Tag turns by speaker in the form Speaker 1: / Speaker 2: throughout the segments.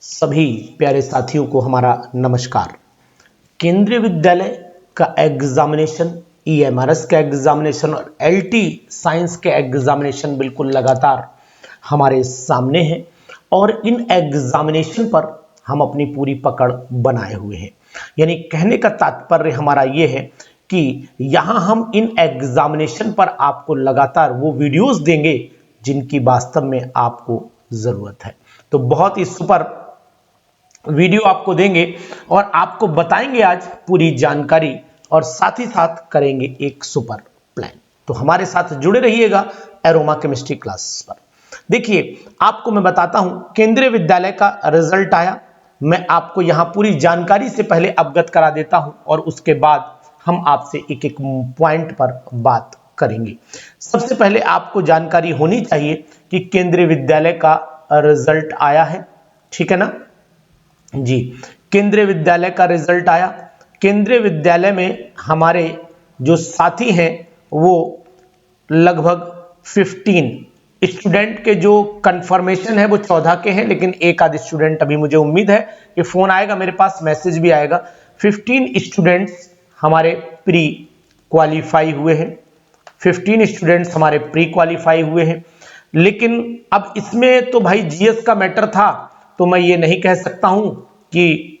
Speaker 1: सभी प्यारे साथियों को हमारा नमस्कार। केंद्रीय विद्यालय का एग्जामिनेशन, ईएमआरएस का एग्जामिनेशन और एलटी साइंस के एग्जामिनेशन बिल्कुल लगातार हमारे सामने है और इन एग्जामिनेशन पर हम अपनी पूरी पकड़ बनाए हुए हैं। यानी कहने का तात्पर्य हमारा ये है कि यहाँ हम इन एग्जामिनेशन पर आपको लगातार वो वीडियोस देंगे जिनकी वास्तव में आपको जरूरत है। तो बहुत ही सुपर वीडियो आपको देंगे और आपको बताएंगे आज पूरी जानकारी और साथ ही साथ करेंगे एक सुपर प्लान। तो हमारे साथ जुड़े रहिएगा एरोमा केमिस्ट्री क्लास पर। देखिए, आपको मैं बताता हूं, केंद्रीय विद्यालय का रिजल्ट आया। मैं आपको यहां पूरी जानकारी से पहले अवगत करा देता हूं और उसके बाद हम आपसे एक एक पॉइंट पर बात करेंगे। सबसे पहले आपको जानकारी होनी चाहिए कि केंद्रीय विद्यालय का रिजल्ट आया है, ठीक है ना जी। केंद्रीय विद्यालय का रिजल्ट आया। केंद्रीय विद्यालय में हमारे जो साथी हैं वो लगभग 15 स्टूडेंट के जो कंफर्मेशन है वो 14 के हैं, लेकिन एक आध स्टूडेंट अभी मुझे उम्मीद है कि फोन आएगा, मेरे पास मैसेज भी आएगा। 15 स्टूडेंट्स हमारे प्री क्वालिफाई हुए हैं, 15 स्टूडेंट्स हमारे प्री क्वालिफाई हुए हैं। लेकिन अब इसमें तो भाई जीएस का मैटर था, तो मैं ये नहीं कह सकता हूं कि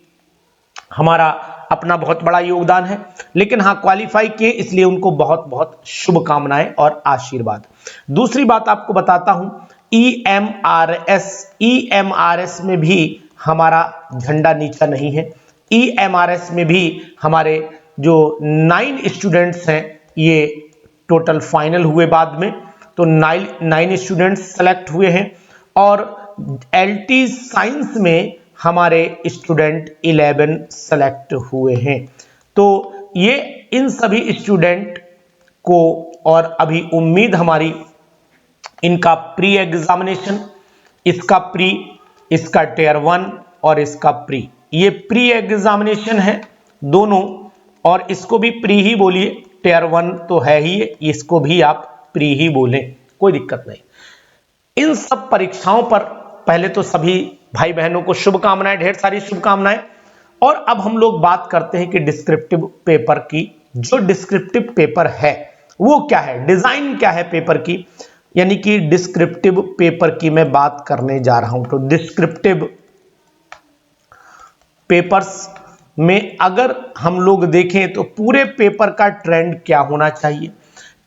Speaker 1: हमारा अपना बहुत बड़ा योगदान है, लेकिन हाँ क्वालिफाई किए, इसलिए उनको बहुत बहुत शुभकामनाएं और आशीर्वाद। दूसरी बात आपको बताता हूं, ईएमआरएस में भी हमारा झंडा नीचा नहीं है। ईएमआरएस में भी हमारे जो 9 स्टूडेंट्स हैं ये टोटल फाइनल हुए बाद में, तो 9 स्टूडेंट्स सेलेक्ट हुए हैं और एलटी साइंस में हमारे स्टूडेंट 11 सेलेक्ट हुए हैं। तो ये इन सभी स्टूडेंट को और अभी उम्मीद हमारी इनका प्री एग्जामिनेशन, इसका प्री, इसका टियर 1 और इसका प्री, ये प्री एग्जामिनेशन है दोनों, और इसको भी प्री ही बोलिए, टियर 1 तो है ही, इसको भी आप प्री ही बोलें, कोई दिक्कत नहीं। इन सब परीक्षाओं पर पहले तो सभी भाई बहनों को शुभकामनाएं, ढेर सारी शुभकामनाएं। और अब हम लोग बात करते हैं कि डिस्क्रिप्टिव पेपर की। जो डिस्क्रिप्टिव पेपर है वो क्या है, डिजाइन क्या है पेपर की, यानी कि डिस्क्रिप्टिव पेपर की मैं बात करने जा रहा हूं। तो डिस्क्रिप्टिव पेपर्स में अगर हम लोग देखें तो पूरे पेपर का ट्रेंड क्या होना चाहिए,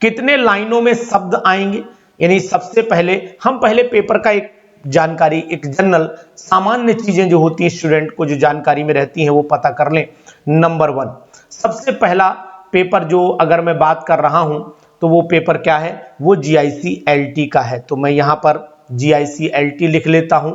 Speaker 1: कितने लाइनों में शब्द आएंगे, यानी सबसे पहले हम पहले पेपर का एक जानकारी, एक जनरल सामान्य चीजें जो होती हैं स्टूडेंट को जो जानकारी में रहती हैं वो पता कर लें। नंबर 1, सबसे पहला पेपर जो अगर मैं बात कर रहा हूं तो वो पेपर क्या है, वो जीआईसी एलटी का है। तो मैं यहां पर जीआईसी एलटी लिख लेता हूं।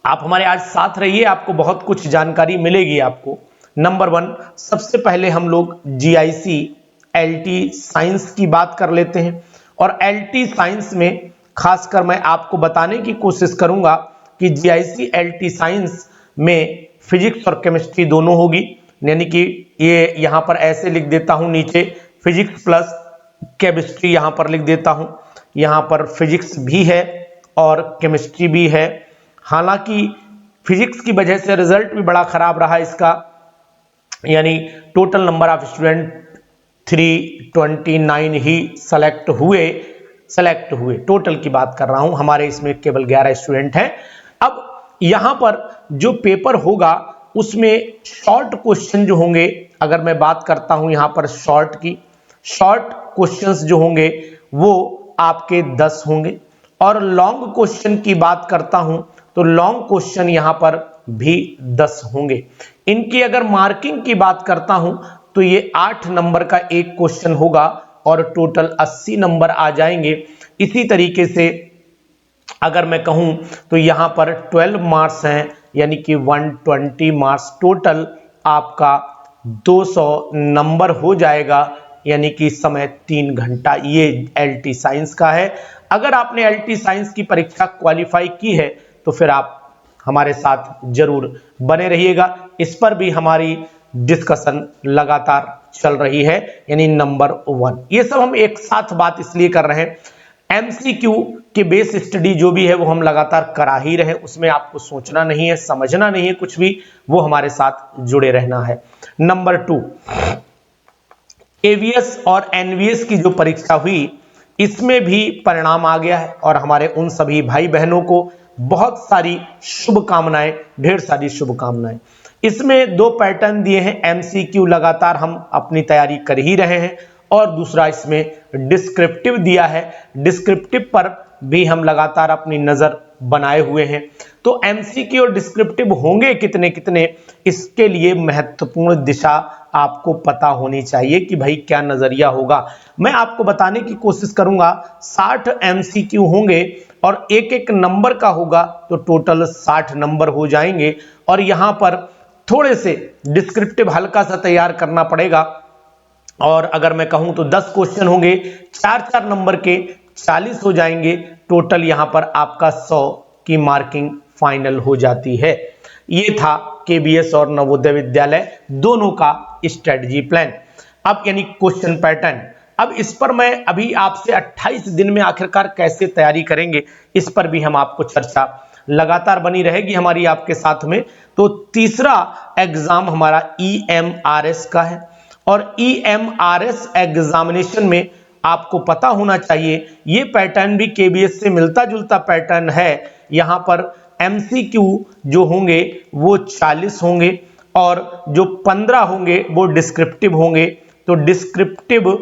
Speaker 1: आप हमारे आज साथ रहिए, आपको बहुत कुछ जानकारी मिलेगी आपको। नंबर 1, सबसे पहले हम लोग जीआईसी एलटी साइंस की बात कर लेते हैं। और एलटी साइंस में खासकर मैं आपको बताने की कोशिश करूंगा कि जीआईसी एलटी साइंस में फिजिक्स और केमिस्ट्री दोनों होगी, यानी कि ये यहां पर ऐसे लिख देता हूं, नीचे फिजिक्स प्लस केमिस्ट्री यहां पर लिख देता हूं। यहां पर फिजिक्स भी है और केमिस्ट्री भी है। हालांकि फिजिक्स की वजह से रिजल्ट भी बड़ा खराब रहा इसका, यानी total number of student 329 he select हुए, टोटल की बात कर रहा हूं, हमारे इसमें केवल 11 स्टूडेंट हैं। अब यहां पर जो पेपर होगा उसमें शॉर्ट क्वेश्चन जो होंगे, अगर मैं बात करता हूं यहां पर शॉर्ट की, शॉर्ट क्वेश्चंस जो होंगे वो आपके 10 होंगे। और लॉन्ग क्वेश्चन की बात करता हूं तो लॉन्ग क्वेश्चन यहां पर भी 10 होंगे। इनकी अगर मार्किंग की बात करता हूं तो ये 8 नंबर का एक क्वेश्चन होगा और टोटल 80 नंबर आ जाएंगे। इसी तरीके से अगर मैं कहूं तो यहां पर 12 मार्क्स हैं, यानी कि 120 मार्क्स, टोटल आपका 200 नंबर हो जाएगा, यानी कि समय 3 घंटा। ये एलटी साइंस का है। अगर आपने एलटी साइंस की परीक्षा क्वालिफाई की है तो फिर आप हमारे साथ जरूर बने रहिएगा, इस पर भी हमारी डिस्कशन लगातार चल रही है। यानी नंबर 1, ये सब हम एक साथ बात इसलिए कर रहे हैं। एमसीक्यू कि बेस स्टडी जो भी है वो हम लगातार करा ही रहे, उसमें आपको सोचना नहीं है, समझना नहीं है कुछ भी, वो हमारे साथ जुड़े रहना है। नंबर 2, एवीएस और एनवीएस की जो परीक्षा हुई इसमें भी परिणाम आ गया है और हमारे उन सभी भाई बहनों को बहुत सारी शुभकामनाएं, ढेर सारी शुभकामनाएं। इसमें 2 पैटर्न दिए हैं, एमसीक्यू लगातार हम अपनी तैयारी कर ही रहे हैं और दूसरा इसमें डिस्क्रिप्टिव दिया है, डिस्क्रिप्टिव पर भी हम लगातार अपनी नजर बनाए हुए हैं। तो एमसीक्यू और डिस्क्रिप्टिव होंगे कितने कितने, इसके लिए महत्वपूर्ण दिशा आपको पता होनी चाहिए कि भाई क्या नजरिया होगा। मैं आपको बताने की कोशिश करूंगा 60 एमसीक्यू होंगे और एक एक नंबर का होगा तो टोटल 60 नंबर हो जाएंगे और यहां पर थोड़े से डिस्क्रिप्टिव हल्का सा तैयार करना पड़ेगा और अगर मैं कहूं तो 10 क्वेश्चन होंगे, 4-4 नंबर के 40 हो जाएंगे, टोटल यहां पर आपका 100 की मार्किंग फाइनल हो जाती है। ये था केबीएस और नवोदय विद्यालय दोनों का स्ट्रेटजी प्लान। अब यानी क्वेश्चन पैटर्न, अब इस पर मैं अभी आपसे 28 दिन में आखिरकार कैसे तैयारी करेंगे इस पर भी हम आपको चर्चा लगातार बनी रहेगी हमारी आपके साथ में। तो तीसरा एग्जाम हमारा ईएमआरएस का है और ईएमआरएस एग्जामिनेशन में आपको पता होना चाहिए ये पैटर्न भी केबीएस से मिलता जुलता पैटर्न है। यहां पर एमसीक्यू जो होंगे वो 40 होंगे और जो 15 होंगे वो डिस्क्रिप्टिव होंगे। तो डिस्क्रिप्टिव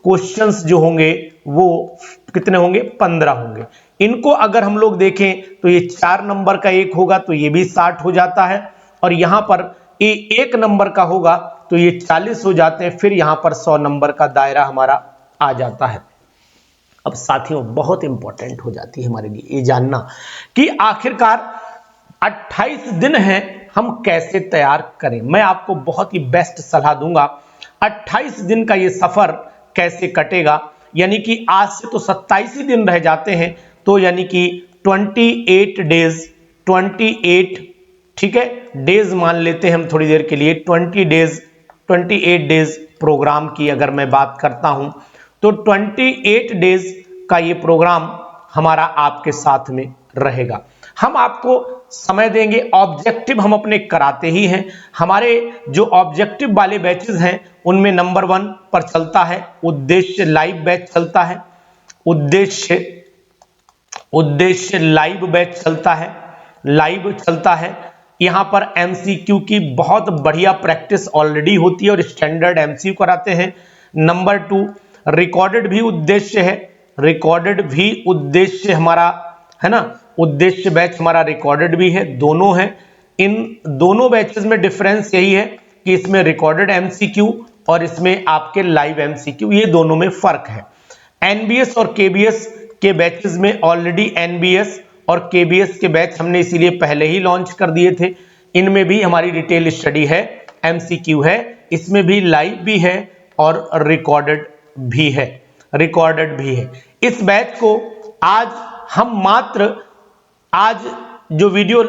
Speaker 1: क्वेश्चंस जो होंगे वो कितने होंगे, 15 होंगे। इनको अगर हम लोग देखें तो ये 4 नंबर का एक होगा तो ये भी 60 हो जाता है और यहां पर ये 1 नंबर का होगा तो ये 40 हो जाते हैं, फिर यहां पर 100 नंबर का दायरा हमारा आ जाता है। अब साथियों बहुत इंपॉर्टेंट हो जाती है हमारे लिए ये जानना कि आखिरकार 28 दिन हैं, हम कैसे तैयार करें। मैं आपको बहुत ही बेस्ट सलाह दूंगा। 28 दिन का ये सफर कैसे कटेगा, यानी कि आज से तो 27 ही दिन रह जाते हैं, तो यानी कि 28 डेज, 28 ठीक है डेज मान लेते हैं हम थोड़ी देर के लिए, 28 डेज प्रोग्राम की अगर मैं बात करता हूं तो 28 डेज का ये प्रोग्राम हमारा आपके साथ में रहेगा। हम आपको समय देंगे, ऑब्जेक्टिव हम अपने कराते ही हैं। हमारे जो ऑब्जेक्टिव वाले बैचेस हैं उनमें नंबर 1 पर चलता है उद्देश्य लाइव बैच चलता है, उद्देश्य लाइव बैच चलता है, लाइव चलता है। यहां पर एमसीक्यू की बहुत बढ़िया प्रैक्टिस ऑलरेडी होती है और स्टैंडर्ड एमसीक्यू कराते हैं। नंबर 2 रिकॉर्डेड भी उद्देश्य है, रिकॉर्डेड भी उद्देश्य हमारा है ना, उद्देश्य बैच हमारा रिकॉर्डेड भी है, दोनों है। इन दोनों बैचेस में डिफरेंस यही है कि इसमें रिकॉर्डेड एमसीक्यू और इसमें आपके लाइव एमसीक्यू, ये दोनों में फर्क है। एनबीएस और केबीएस के बैचेस में ऑलरेडी एनबीएस और केबीएस के बैच हमने इसीलिए पहले ही लॉन्च कर दिए थे। इनमें भी हमारी डिटेल स्टडी है, एमसीक्यू है, इसमें भी लाइव भी है और रिकॉर्डेड भी है, रिकॉर्डेड भी है। इस बैच को आज हम मात्र आज जो वीडियो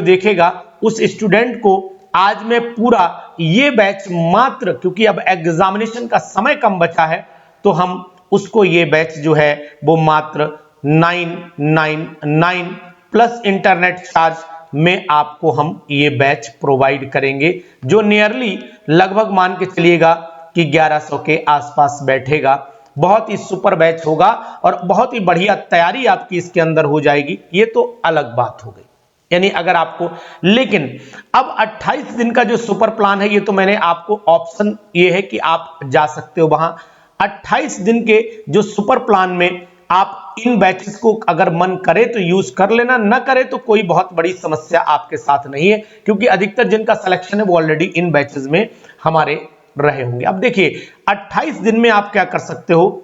Speaker 1: देखेगा उस स्टूडेंट को आज मैं पूरा ये बैच मात्र, क्योंकि अब एग्जामिनेशन का समय कम बचा है तो हम उसको ये बैच जो है वो मात्र 999 प्लस इंटरनेट चार्ज में आपको हम ये बैच प्रोवाइड करेंगे, जो नियरली लगभग मान के चलिएगा कि 1100 के आसपास बैठेगा। बहुत ही सुपर बैच होगा और बहुत ही बढ़िया तैयारी आपकी इसके अंदर हो जाएगी, ये तो अलग बात हो गई। यानी अगर आपको, लेकिन अब 28 दिन का जो सुपर प्लान है ये तो मैंने आपको ऑप्शन ये है कि आप जा सकते हो वहां। 28 दिन के जो सुपर प्लान में आप इन बैचेस को अगर मन करे तो यूज कर लेना, न करे तो कोई बहुत बड़ी समस्या आपके साथ नहीं है, क्योंकि अधिकतर जिनका सिलेक्शन है वो ऑलरेडी इन बैचेस में हमारे रहे होंगे। अब देखिए 28 दिन में आप क्या कर सकते हो।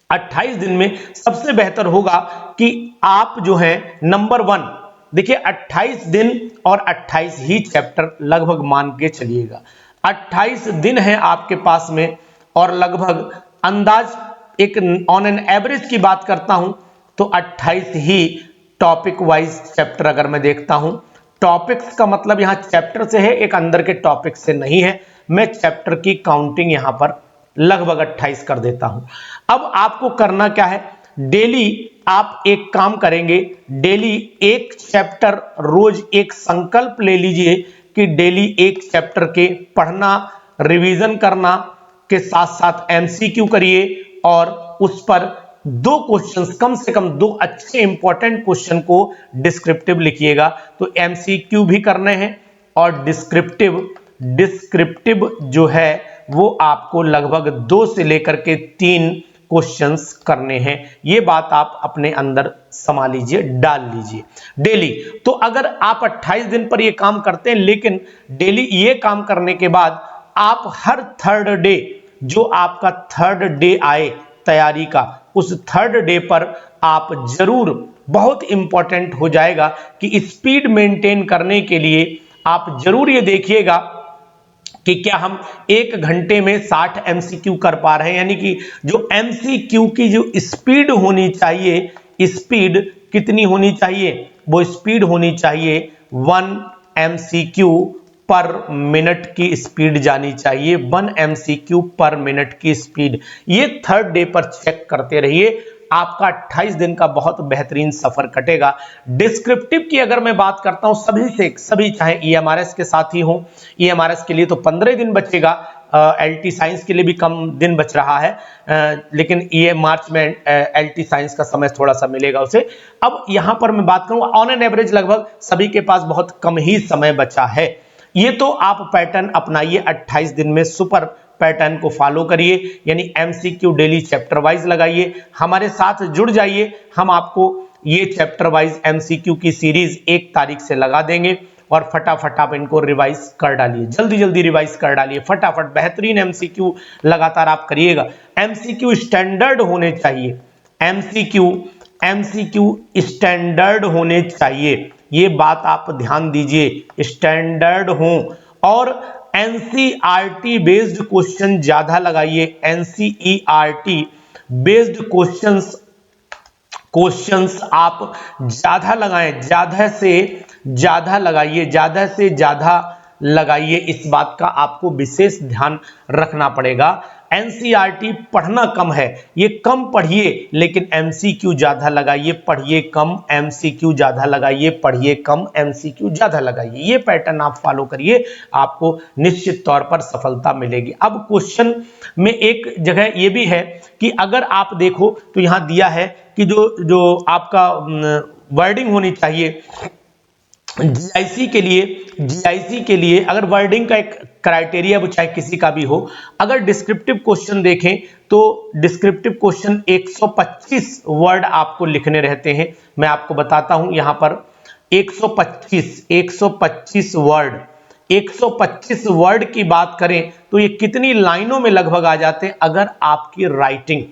Speaker 1: 28 दिन में सबसे बेहतर होगा कि आप जो है नंबर 1 देखिए 28 दिन और 28 ही चैप्टर लगभग मान के चलिएगा। 28 दिन है आपके पास में और लगभग अंदाज एक ऑन एन एवरेज की बात करता हूं तो 28 ही टॉपिक वाइज चैप्टर अगर मैं देखता हूं, टॉपिक्स का मतलब यहां चैप्टर से है, एक अंदर के टॉपिक से नहीं है। मैं चैप्टर की काउंटिंग यहां पर लगभग 28 कर देता हूं। अब आपको करना क्या है, डेली आप एक काम करेंगे, डेली एक चैप्टर, रोज एक संकल्प ले लीजिए कि डेली एक चैप्टर के पढ़ना, रिवीजन करना के साथ साथ एमसीक्यू करिए और उस पर 2 क्वेश्चंस, कम से कम 2 अच्छे इंपॉर्टेंट क्वेश्चन को डिस्क्रिप्टिव लिखिएगा। तो एमसीक्यू भी करने हैं और डिस्क्रिप्टिव जो है वो आपको लगभग 2 से लेकर के 3 क्वेश्चंस करने हैं। ये बात आप अपने अंदर समा लीजिए, डाल लीजिए डेली। तो अगर आप 28 दिन पर ये काम करते हैं, लेकिन डेली ये काम करने के बाद आप हर थर्ड डे, जो आपका थर्ड डे आए तैयारी का, उस थर्ड डे पर आप जरूर, बहुत इंपॉर्टेंट हो जाएगा कि स्पीड मेंटेन करने के लिए आप जरूर ये देखिएगा कि क्या हम 1 घंटे में 60 एमसीक्यू कर पा रहे हैं। यानी कि जो एमसीक्यू की जो स्पीड होनी चाहिए, स्पीड कितनी होनी चाहिए, वो स्पीड होनी चाहिए 1 एमसीक्यू पर मिनट की स्पीड जानी चाहिए, 1 एमसीक्यू पर मिनट की स्पीड। ये थर्ड डे पर चेक करते रहिए, आपका 28 दिन का बहुत बेहतरीन सफर कटेगा। डिस्क्रिप्टिव की अगर मैं बात करता हूं, सभी चाहे ईएमआरएस के साथ ही हो, ईएमआरएस के लिए तो 15 दिन बचेगा, एलटी साइंस के लिए भी कम दिन बच रहा है, लेकिन ये मार्च में एलटी साइंस का समय थोड़ा सा मिलेगा उसे। अब यहां पर मैं बात करूंगा, ऑन एन एवरेज लगभग सभी के पास बहुत कम ही समय बचा है। ये तो आप पैटर्न अपनाइए, 28 दिन में सुपर पैटर्न को फॉलो करिए, यानी एमसीक्यू डेली चैप्टर वाइज लगाइए, हमारे साथ जुड़ जाइए। हम आपको ये चैप्टर वाइज एमसीक्यू की सीरीज 1 तारीख से लगा देंगे और फटाफट आप इनको रिवाइज कर डालिए, जल्दी जल्दी रिवाइज कर डालिए, फटाफट बेहतरीन एमसीक्यू लगातार आप करिएगा। एमसीक्यू स्टैंडर्ड होने चाहिए, एमसीक्यू स्टैंडर्ड होने चाहिए, ये बात आप ध्यान दीजिए, स्टैंडर्ड हो। और एनसीईआरटी बेस्ड क्वेश्चन ज्यादा लगाइए, एनसीईआरटी बेस्ड क्वेश्चंस आप ज्यादा लगाएं, ज्यादा से ज्यादा लगाइए, ज्यादा से ज्यादा लगाइए, इस बात का आपको विशेष ध्यान रखना पड़ेगा। एनसीईआरटी पढ़ना कम है, ये कम पढ़िए, लेकिन एमसीक्यू ज्यादा लगाइए, पढ़िए कम, एमसीक्यू ज्यादा लगाइए, पढ़िए कम, एमसीक्यू ज्यादा लगाइए। ये पैटर्न आप फॉलो करिए, आपको निश्चित तौर पर सफलता मिलेगी। अब क्वेश्चन में एक जगह ये भी है कि अगर आप देखो तो यहां दिया है कि जो आपका वर्डिंग होनी चाहिए जीआईसी के लिए अगर वर्डिंग का एक क्राइटेरिया, वो चाहे किसी का भी हो, अगर डिस्क्रिप्टिव क्वेश्चन देखें तो डिस्क्रिप्टिव क्वेश्चन 125 वर्ड आपको लिखने रहते हैं। मैं आपको बताता हूं, यहां पर 125 वर्ड की बात करें तो ये कितनी लाइनों में लगभग आ जाते हैं, अगर आपकी राइटिंग,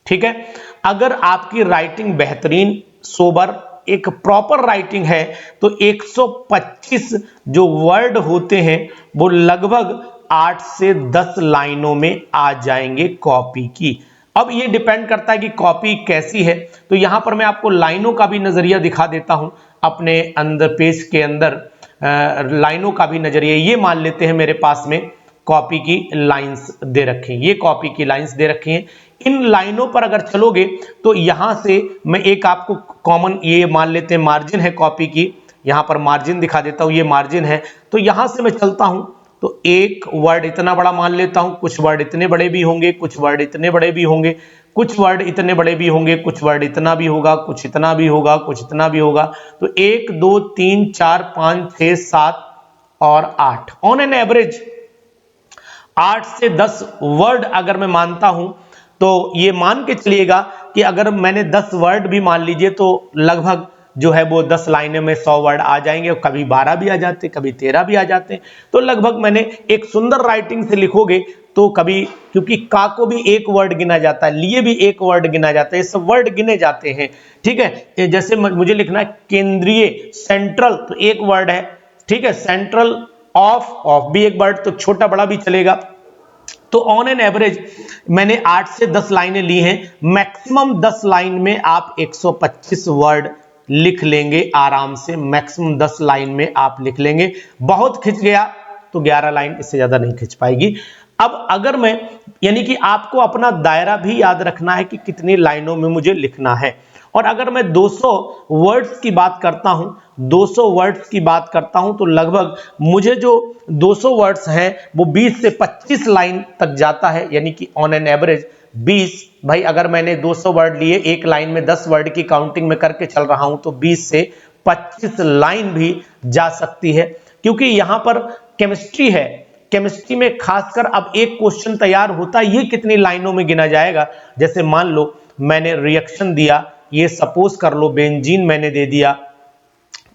Speaker 1: ठीक है, अगर आपकी राइटिंग बेहतरीन, सोबर, एक प्रॉपर राइटिंग है, तो 125 जो वर्ड होते हैं वो लगभग 8 से 10 लाइनों में आ जाएंगे कॉपी की। अब ये डिपेंड करता है कि कॉपी कैसी है, तो यहां पर मैं आपको लाइनों का भी नजरिया दिखा देता हूं, अपने अंदर पेज के अंदर लाइनों का भी नजरिया। ये मान लेते हैं मेरे पास में कॉपी की लाइंस दे रखी हैं, ये कॉपी की लाइंस दे रखी हैं। इन लाइनों पर अगर चलोगे तो यहां से मैं एक आपको कॉमन ये मान लेते हैं, मार्जिन है कॉपी की, यहां पर मार्जिन दिखा देता हूं, ये मार्जिन है। तो यहां से मैं चलता हूं तो एक वर्ड इतना बड़ा मान लेता हूं, कुछ वर्ड इतने बड़े भी होंगे, कुछ वर्ड इतने बड़े भी होंगे, कुछ वर्ड इतने बड़े भी होंगे, कुछ वर्ड इतना भी होगा, कुछ इतना भी होगा, कुछ इतना भी होगा। तो 1 2 3 4 5 6 7 और 8, ऑन एन एवरेज 8 से 10 वर्ड अगर मैं मानता हूं, तो ये मान के चलिएगा कि अगर मैंने 10 वर्ड भी मान लीजिए तो लगभग जो है वो 10 लाइनें में 100 वर्ड आ जाएंगे, कभी 12 भी आ जाते, कभी 13 भी आ जाते हैं। तो लगभग मैंने एक सुंदर राइटिंग से लिखोगे तो कभी, क्योंकि का को भी एक वर्ड गिना जाता है, लिए भी एक वर्ड गिना जाता है, ये सब वर्ड गिने जाते हैं, ठीक है। जैसे मुझे लिखना है केंद्रीय, सेंट्रल, तो एक वर्ड है, ठीक है, सेंट्रल, ऑफ भी एक वर्ड, तो छोटा बड़ा भी चलेगा। तो ऑन एन एवरेज मैंने 8 से 10 लाइनें ली हैं, मैक्सिमम 10 लाइन में आप 125 वर्ड लिख लेंगे आराम से, मैक्सिमम 10 लाइन में आप लिख लेंगे। बहुत खिंच गया तो 11 लाइन, इससे ज्यादा नहीं खिंच पाएगी। अब अगर मैं, यानी कि आपको अपना दायरा भी याद रखना है कि कितनी लाइनों में मुझे लिखना है। और अगर मैं 200 वर्ड्स की बात करता हूं, 200 वर्ड्स की बात करता हूं, तो लगभग मुझे जो 200 वर्ड्स हैं वो 20 से 25 लाइन तक जाता है, यानी कि ऑन एन एवरेज 20। भाई अगर मैंने 200 वर्ड लिए, एक लाइन में 10 वर्ड की काउंटिंग में करके चल रहा हूं, तो 20 से 25 लाइन भी जा सकती है। क्योंकि यहां पर केमिस्ट्री है, केमिस्ट्री में खासकर अब एक क्वेश्चन तैयार होता है, ये कितनी लाइनों में गिना जाएगा। जैसे मान लो मैंने रिएक्शन दिया, ये सपोज कर लो बेंजीन मैंने दे दिया,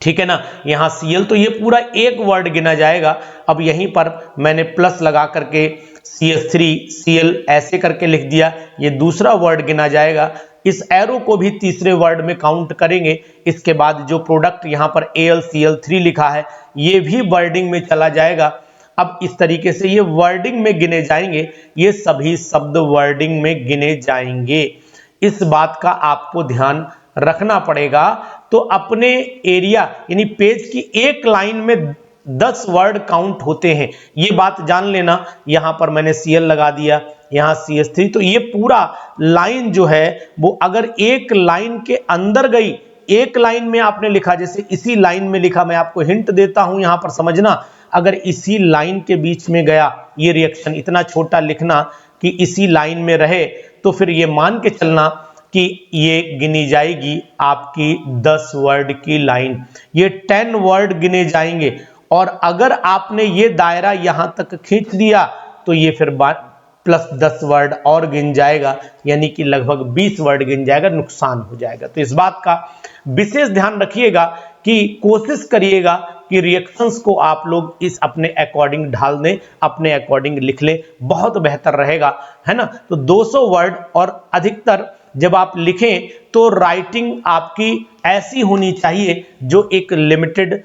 Speaker 1: ठीक है ना, यहां Cl, तो ये पूरा एक वर्ड गिना जाएगा। अब यहीं पर मैंने प्लस लगा करके CH3 Cl ऐसे करके लिख दिया, ये दूसरा वर्ड गिना जाएगा। इस एरो को भी तीसरे वर्ड में काउंट करेंगे। इसके बाद जो प्रोडक्ट यहां पर AlCl3 लिखा है, ये भी वर्डिंग में चला जाएगा। अब इस तरीके से ये वर्डिंग में गिने जाएंगे, ये सभी शब्द वर्डिंग में गिने जाएंगे। इस बात का आपको ध्यान रखना पड़ेगा। तो अपने एरिया यानी पेज की एक लाइन में 10 वर्ड काउंट होते हैं, ये बात जान लेना। यहां पर मैंने Cl लगा दिया, यहां CH3, तो ये पूरा लाइन जो है वो अगर एक लाइन के अंदर गई, एक लाइन में आपने लिखा, जैसे इसी लाइन में लिखा, मैं आपको हिंट देता हूं यहां पर समझना, अगर इसी लाइन के बीच में गया ये रिएक्शन, इतना छोटा लिखना कि इसी लाइन में रहे, तो फिर ये मान के चलना कि ये गिनी जाएगी आपकी 10 वर्ड की लाइन, ये 10 वर्ड गिने जाएंगे। और अगर आपने ये दायरा यहां तक खींच दिया तो ये फिर प्लस 10 वर्ड और गिन जाएगा, यानी कि लगभग 20 वर्ड गिन जाएगा, नुकसान हो जाएगा। तो इस बात का विशेष ध्यान रखिएगा कि कोशिश करिएगा कि रिएक्शंस को आप लोग इस अपने अकॉर्डिंग ढाल दें, अपने अकॉर्डिंग लिख लें, बहुत बेहतर रहेगा, है ना। तो 200 वर्ड और अधिकतर जब आप लिखें तो राइटिंग आपकी ऐसी होनी चाहिए जो एक लिमिटेड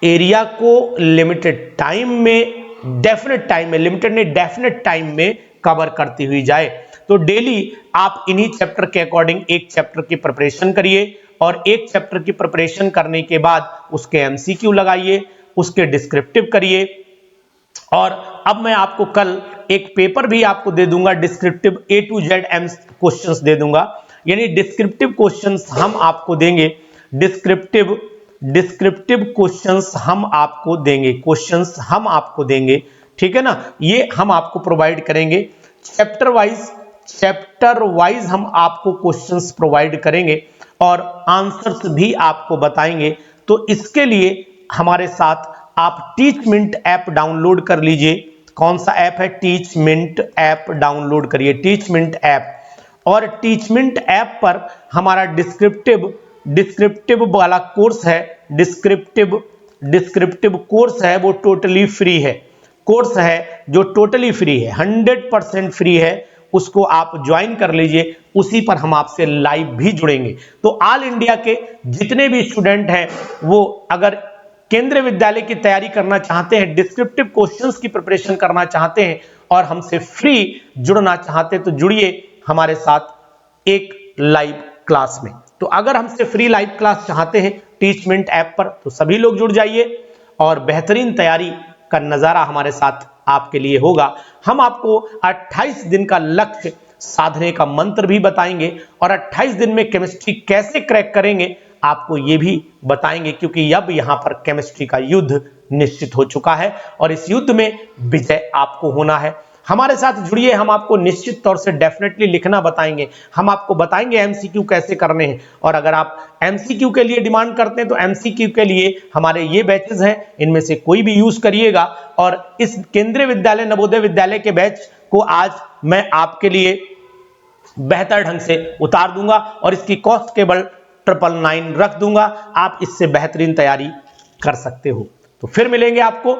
Speaker 1: एरिया को लिमिटेड टाइम में, डेफिनेट टाइम में, लिमिटेड नहीं डेफिनेट टाइम में कवर करती हुई जाए। तो डेली आप इन्हीं चैप्टर के अकॉर्डिंग एक चैप्टर की प्रिपरेशन करिए, और एक चैप्टर की प्रिपरेशन करने के बाद उसके एमसीक्यू लगाइए, उसके डिस्क्रिप्टिव करिए। और अब मैं आपको कल एक पेपर भी आपको दे दूंगा, descriptive A to Z questions दे दूंगा, यानी डिस्क्रिप्टिव क्वेश्चंस हम आपको देंगे, डिस्क्रिप्टिव क्वेश्चंस हम आपको देंगे, क्वेश्चंस हम आपको देंगे, ठीक है ना, ये हम आपको प्रोवाइड करेंगे। चैप्टर वाइज हम आपको क्वेश्चंस प्रोवाइड करेंगे और आंसर्स भी आपको बताएंगे। तो इसके लिए हमारे साथ आप टीचमिंट ऐप डाउनलोड कर लीजिए। कौन सा ऐप है? टीचमिंट ऐप डाउनलोड करिए, टीचमिंट ऐप। और टीचमिंट ऐप पर हमारा डिस्क्रिप्टिव वाला कोर्स है, डिस्क्रिप्टिव कोर्स है, वो टोटली फ्री है, कोर्स है जो टोटली फ्री है, 100% फ्री है, उसको आप ज्वाइन कर लीजिए। उसी पर हम आपसे लाइव भी जुड़ेंगे। तो ऑल इंडिया के जितने भी स्टूडेंट हैं वो अगर केंद्रीय विद्यालय की तैयारी करना चाहते हैं, डिस्क्रिप्टिव क्वेश्चंस की प्रिपरेशन करना चाहते हैं और हमसे फ्री जुड़ना चाहते हैं, तो जुड़िए हमारे साथ एक लाइव क्लास में। तो अगर हमसे फ्री लाइव क्लास चाहते हैं टीचमिंट ऐप पर, तो सभी लोग जुड़ जाइए और बेहतरीन तैयारी का नजारा हमारे साथ आपके लिए होगा। हम आपको 28 दिन का लक्ष्य साधने का मंत्र भी बताएंगे और 28 दिन में केमिस्ट्री कैसे क्रैक करेंगे आपको ये भी बताएंगे, क्योंकि अब यहां पर केमिस्ट्री का युद्ध निश्चित हो चुका है और इस युद्ध में विजय आपको होना है। हमारे साथ जुड़िए, हम आपको निश्चित तौर से डेफिनेटली लिखना बताएंगे, हम आपको बताएंगे एमसीक्यू कैसे करने हैं। और अगर आप एमसीक्यू के लिए डिमांड करते हैं तो एमसीक्यू के लिए हमारे ये बैचेस हैं, इनमें से कोई भी यूज करिएगा। और इस केंद्रीय विद्यालय नवोदय विद्यालय के बैच को आज मैं आपके लिए बेहतर ढंग से उतार दूंगा और इसकी कॉस्ट केवल 999 रख दूंगा। आप इससे बेहतरीन तैयारी कर सकते हो। तो फिर मिलेंगे आपको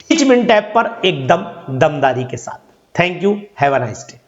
Speaker 1: टीचमिंट ऐप पर एकदम दमदारी के साथ। Thank you, have a nice day.